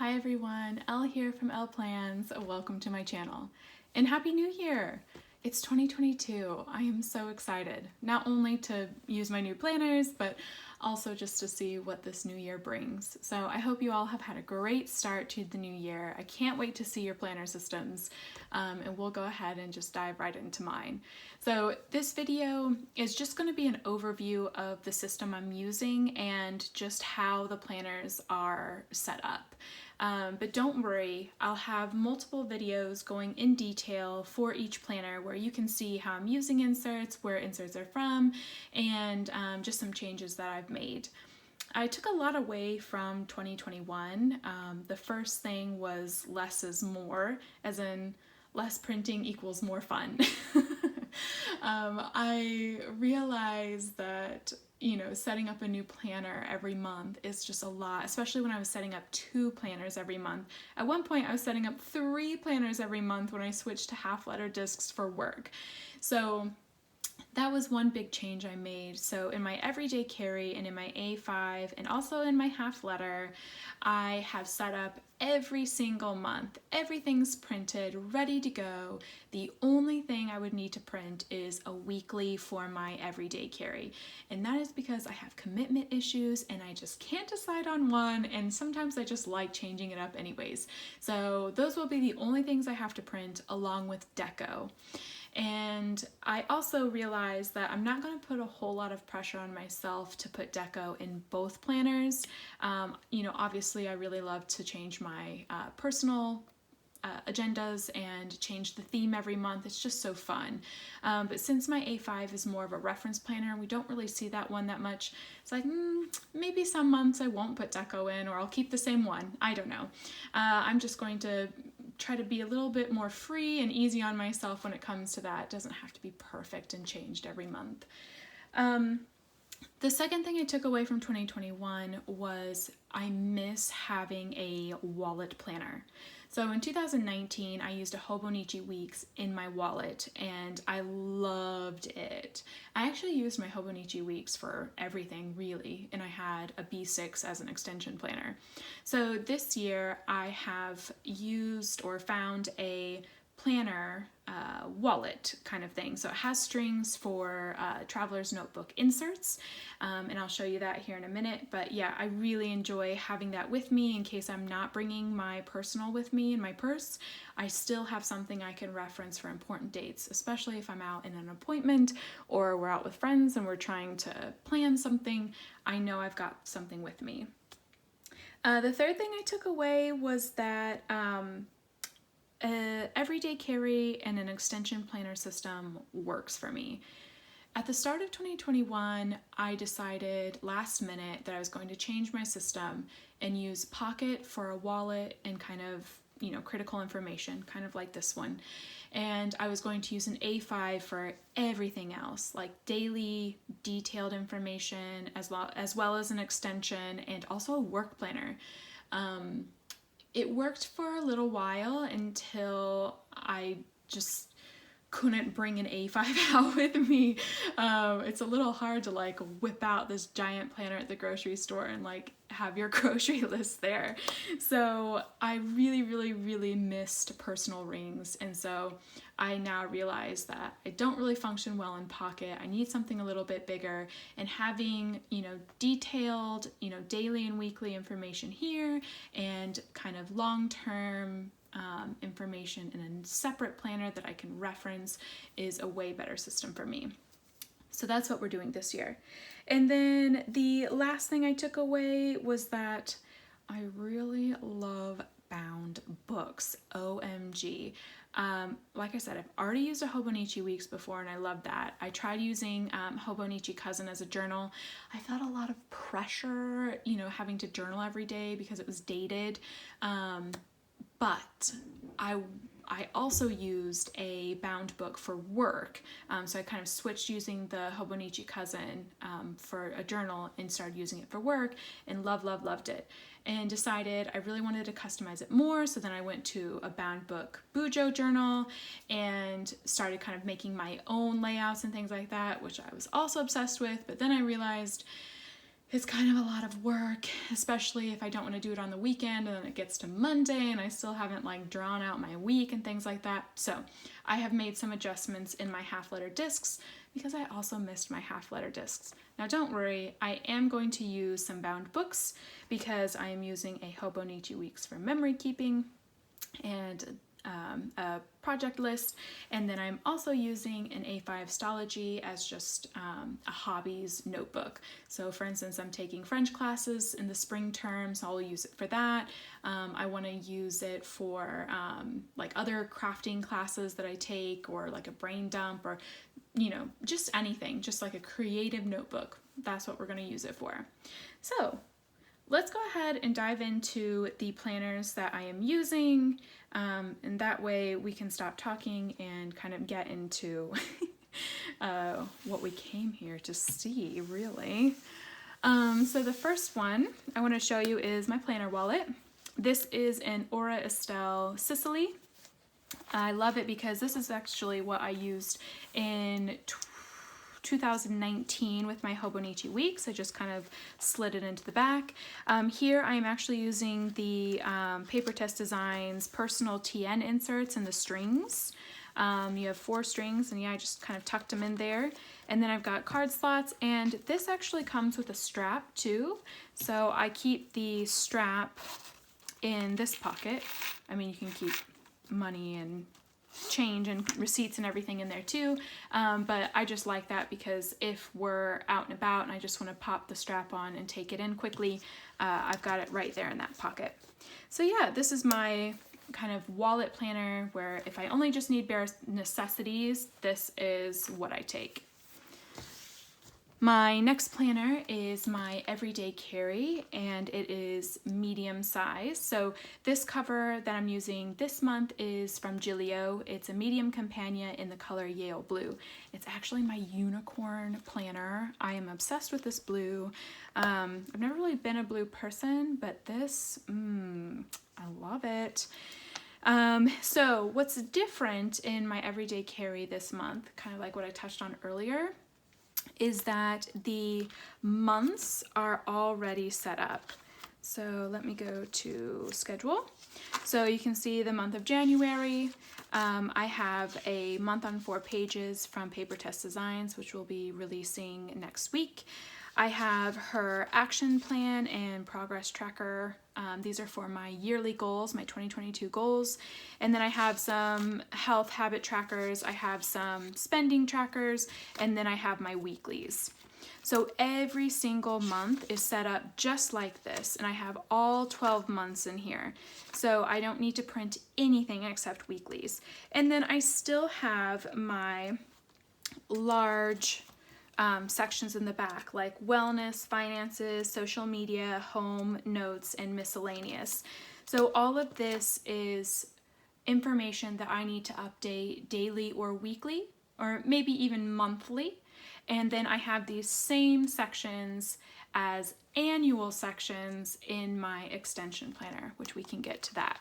Hi everyone, Elle here from Elle Plans. Welcome to my channel. And Happy New Year! It's 2022. I am so excited, not only to use my new planners, but also just to see what this new year brings. So I hope you all have had a great start to the new year. I can't wait to see your planner systems, and we'll go ahead and just dive right into mine. So this video is just going to be an overview of the system I'm using and just how the planners are set up. But don't worry, I'll have multiple videos going in detail for each planner where you can see how I'm using inserts, where inserts are from, and just some changes that I've made. I took a lot away from 2021. The first thing was less is more, as in less printing equals more fun. I realized that setting up a new planner every month is just a lot, especially when I was setting up 2 planners every month. At one point, I was setting up 3 planners every month when I switched to half letter discs for work. So that was one big change I made. So in my everyday carry and in my A5 and also in my half letter, I have set up every single month. Everything's printed, ready to go. The only thing I would need to print is a weekly for my everyday carry. And that is because I have commitment issues and I just can't decide on one, and sometimes I just like changing it up anyways. So those will be the only things I have to print along with deco. And I also realized that I'm not going to put a whole lot of pressure on myself to put deco in both planners. Obviously I really love to change my personal agendas and change the theme every month. It's just so fun. But since my A5 is more of a reference planner, we don't really see that one that much. It's like, maybe some months I won't put deco in, or I'll keep the same one. I don't know. I'm just going to try to be a little bit more free and easy on myself when it comes to that. It doesn't have to be perfect and changed every month. The second thing I took away from 2021 was I miss having a wallet planner. So in 2019, I used a Hobonichi Weeks in my wallet and I loved it. I actually used my Hobonichi Weeks for everything really, and I had a B6 as an extension planner. So this year I have used or found a planner wallet kind of thing. So it has strings for traveler's notebook inserts, and I'll show you that here in a minute. But yeah, I really enjoy having that with me in case I'm not bringing my personal with me in my purse. I still have something I can reference for important dates, especially if I'm out in an appointment or we're out with friends and we're trying to plan something. I know I've got something with me. The third thing I took away was that everyday carry and an extension planner system works for me. At the start of 2021, I decided last minute that I was going to change my system and use Pocket for a wallet and kind of, critical information, kind of like this one. And I was going to use an A5 for everything else, like daily detailed information, as well as an extension and also a work planner. It worked for a little while until I just couldn't bring an A5 out with me. It's a little hard to whip out this giant planner at the grocery store and have your grocery list there. So I really, really, really missed personal rings. And so I now realize that I don't really function well in Pocket. I need something a little bit bigger, and having, detailed, daily and weekly information here and kind of long-term information in a separate planner that I can reference is a way better system for me. So that's what we're doing this year. And then the last thing I took away was that I really love bound books. OMG. Like I said, I've already used a Hobonichi Weeks before and I love that. I tried using Hobonichi Cousin as a journal. I felt a lot of pressure, having to journal every day because it was dated. But I also used a bound book for work, so I kind of switched using the Hobonichi Cousin for a journal and started using it for work, and loved it, and decided I really wanted to customize it more. So then I went to a bound book Bujo journal and started kind of making my own layouts and things like that, which I was also obsessed with. But then I realized it's kind of a lot of work, especially if I don't want to do it on the weekend and then it gets to Monday and I still haven't like drawn out my week and things like that. So I have made some adjustments in my half letter discs because I also missed my half letter discs. Now don't worry, I am going to use some bound books because I am using a Hobonichi Weeks for memory keeping and a project list, and then I'm also using an A5 Stalogy as just a hobbies notebook. So for instance, I'm taking French classes in the spring term, so I'll use it for that. I want to use it for like other crafting classes that I take, or like a brain dump, or just anything, just like a creative notebook. That's what we're going to use it for. So let's go ahead and dive into the planners that I am using, and that way we can stop talking and kind of get into what we came here to see, really. So the first one I want to show you is my planner wallet. This is an Aura Estelle Sicily. I love it because this is actually what I used in 2019 with my Hobonichi Weeks. I just kind of slid it into the back. Here I am actually using the Paper Test Designs personal TN inserts and the strings. You have 4 strings, and yeah, I just kind of tucked them in there. And then I've got card slots, and this actually comes with a strap too. So I keep the strap in this pocket. I mean, you can keep money and change and receipts and everything in there too, but I just like that because if we're out and about and I just want to pop the strap on and take it in quickly, I've got it right there in that pocket. So yeah, this is my kind of wallet planner where if I only just need bare necessities, this is what I take. My next planner is my Everyday Carry, and it is medium size. So this cover that I'm using this month is from Gillio. It's a medium companion in the color Yale Blue. It's actually my unicorn planner. I am obsessed with this blue. I've never really been a blue person, but this, I love it. So what's different in my Everyday Carry this month, kind of like what I touched on earlier, is that the months are already set up. So let me go to schedule. So you can see the month of January. I have a month on 4 pages from Paper Test Designs, which we'll be releasing next week. I have her action plan and progress tracker. These are for my yearly goals, my 2022 goals. And then I have some health habit trackers. I have some spending trackers, and then I have my weeklies. So every single month is set up just like this, and I have all 12 months in here. So I don't need to print anything except weeklies. And then I still have my large sections in the back, like wellness, finances, social media, home, notes, and miscellaneous. So all of this is information that I need to update daily or weekly, or maybe even monthly. And then I have these same sections as annual sections in my extension planner, which we can get to that.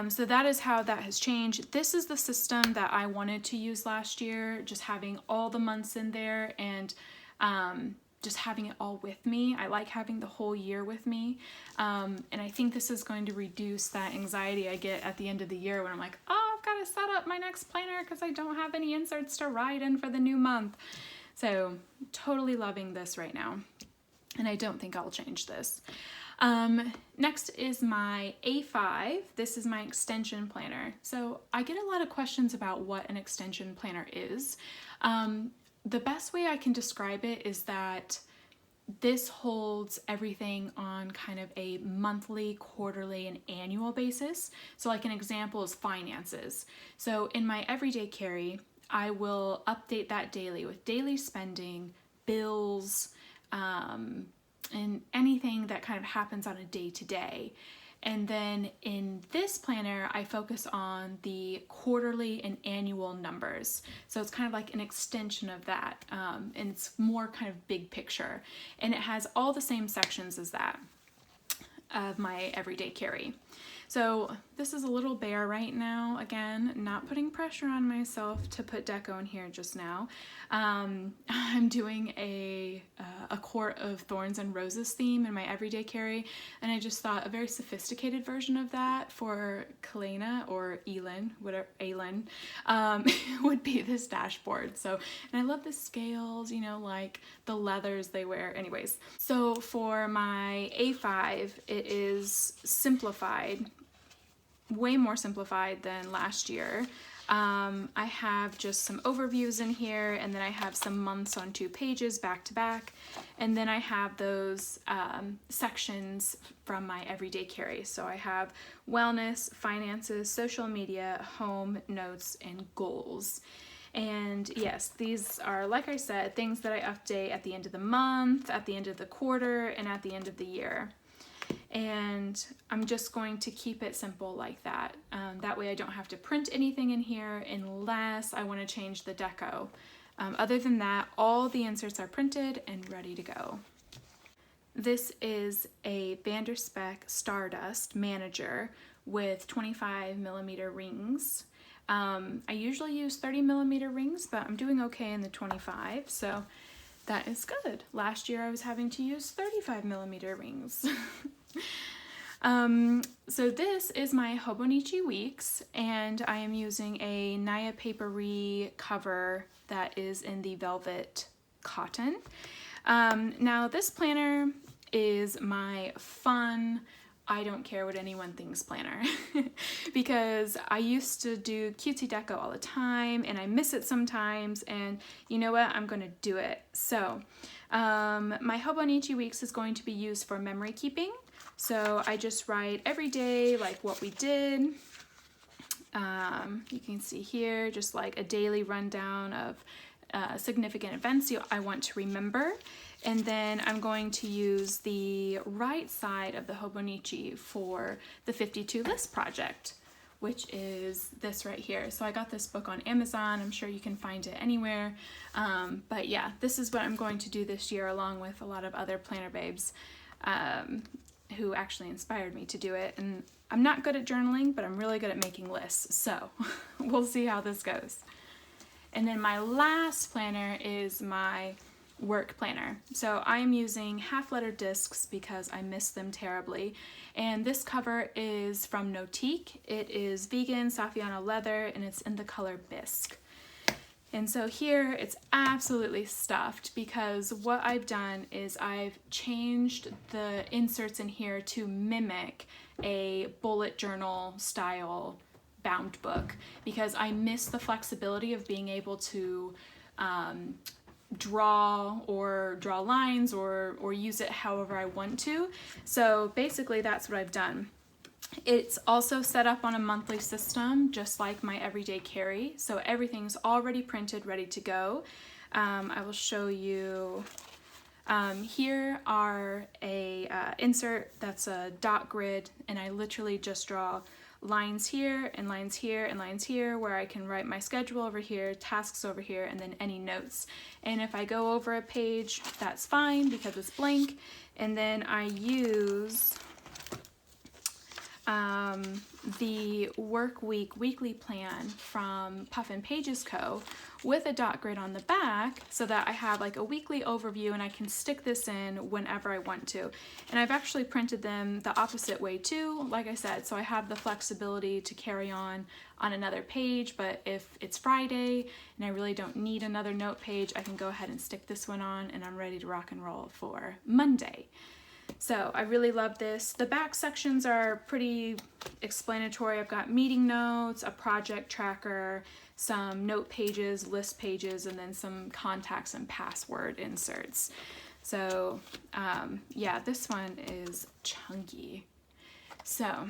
So that is how that has changed. This is the system that I wanted to use last year, just having all the months in there and just having it all with me. I like having the whole year with me. And I think this is going to reduce that anxiety I get at the end of the year when I'm like, oh, I've got to set up my next planner because I don't have any inserts to write in for the new month. So totally loving this right now. And I don't think I'll change this. Next is my A5. This is my extension planner. So I get a lot of questions about what an extension planner is. The best way I can describe it is that this holds everything on kind of a monthly, quarterly, and annual basis. So like an example is finances. So in my Everyday Carry, I will update that daily with daily spending, bills, and anything that kind of happens on a day-to-day. And then in this planner, I focus on the quarterly and annual numbers. So it's kind of like an extension of that. And it's more kind of big picture. And it has all the same sections as that of my Everyday Carry. So this is a little bare right now. Again, not putting pressure on myself to put deco in here just now. I'm doing a Court of Thorns and Roses theme in my everyday carry, and I just thought a very sophisticated version of that for Kalena or Elin, whatever, Aylin, would be this dashboard. So, and I love the scales, you know, like the leathers they wear. Anyways, so for my A5, it is simplified, way more simplified than last year. I have just some overviews in here, and then I have some months on 2 pages back to back, and then I have those sections from my everyday carry. So I have wellness, finances, social media, home, notes, and goals. And yes, these are, like I said, things that I update at the end of the month, at the end of the quarter, and at the end of the year. And I'm just going to keep it simple like that. That way I don't have to print anything in here unless I want to change the deco. Other than that, all the inserts are printed and ready to go. This is a Vanderspec Stardust Manager with 25mm rings. I usually use 30mm rings, but I'm doing okay in the 25, so that is good. Last year I was having to use 35mm rings. So this is my Hobonichi Weeks, and I am using a Naya Papery cover that is in the velvet cotton. Now this planner is my fun, I don't care what anyone thinks planner because I used to do cutesy deco all the time and I miss it sometimes, and you know what, I'm gonna do it. So my Hobonichi Weeks is going to be used for memory keeping. So I just write every day like what we did. You can see here just like a daily rundown of significant events I want to remember. And then I'm going to use the right side of the Hobonichi for the 52 list project, which is this right here. So I got this book on Amazon. I'm sure you can find it anywhere. But yeah, this is what I'm going to do this year along with a lot of other planner babes who actually inspired me to do it. And I'm not good at journaling, but I'm really good at making lists. So we'll see how this goes. And then my last planner is my work planner. So I'm using half-letter discs because I miss them terribly. And this cover is from Notique. It is vegan Saffiano leather and it's in the color bisque. And so here it's absolutely stuffed because what I've done is I've changed the inserts in here to mimic a bullet journal style bound book because I miss the flexibility of being able to draw lines or use it however I want to. So basically that's what I've done. It's also set up on a monthly system, just like my everyday carry. So everything's already printed, ready to go. I will show you. Here are a insert that's a dot grid, and I literally just draw lines here and lines here and lines here where I can write my schedule over here, tasks over here, and then any notes. And if I go over a page, that's fine because it's blank. And then I use the work week weekly plan from Puff and Pages Co. with a dot grid on the back so that I have like a weekly overview and I can stick this in whenever I want to. And I've actually printed them the opposite way too, like I said, so I have the flexibility to carry on another page, but if it's Friday and I really don't need another note page, I can go ahead and stick this one on and I'm ready to rock and roll for Monday. So I really love this. The back sections are pretty explanatory. I've got meeting notes, a project tracker, some note pages, list pages, and then some contacts and password inserts. So yeah, this one is chunky. So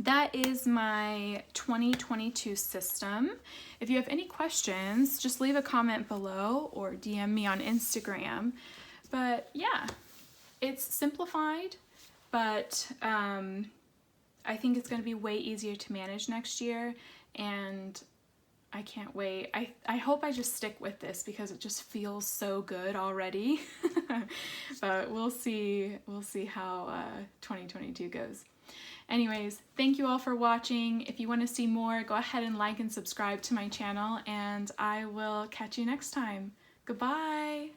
that is my 2022 system. If you have any questions, just leave a comment below or DM me on Instagram. But yeah. It's simplified, but I think it's going to be way easier to manage next year, and I can't wait. I hope I just stick with this because it just feels so good already. But we'll see how 2022 goes. Anyways, thank you all for watching. If you want to see more, go ahead and like and subscribe to my channel, and I will catch you next time. Goodbye!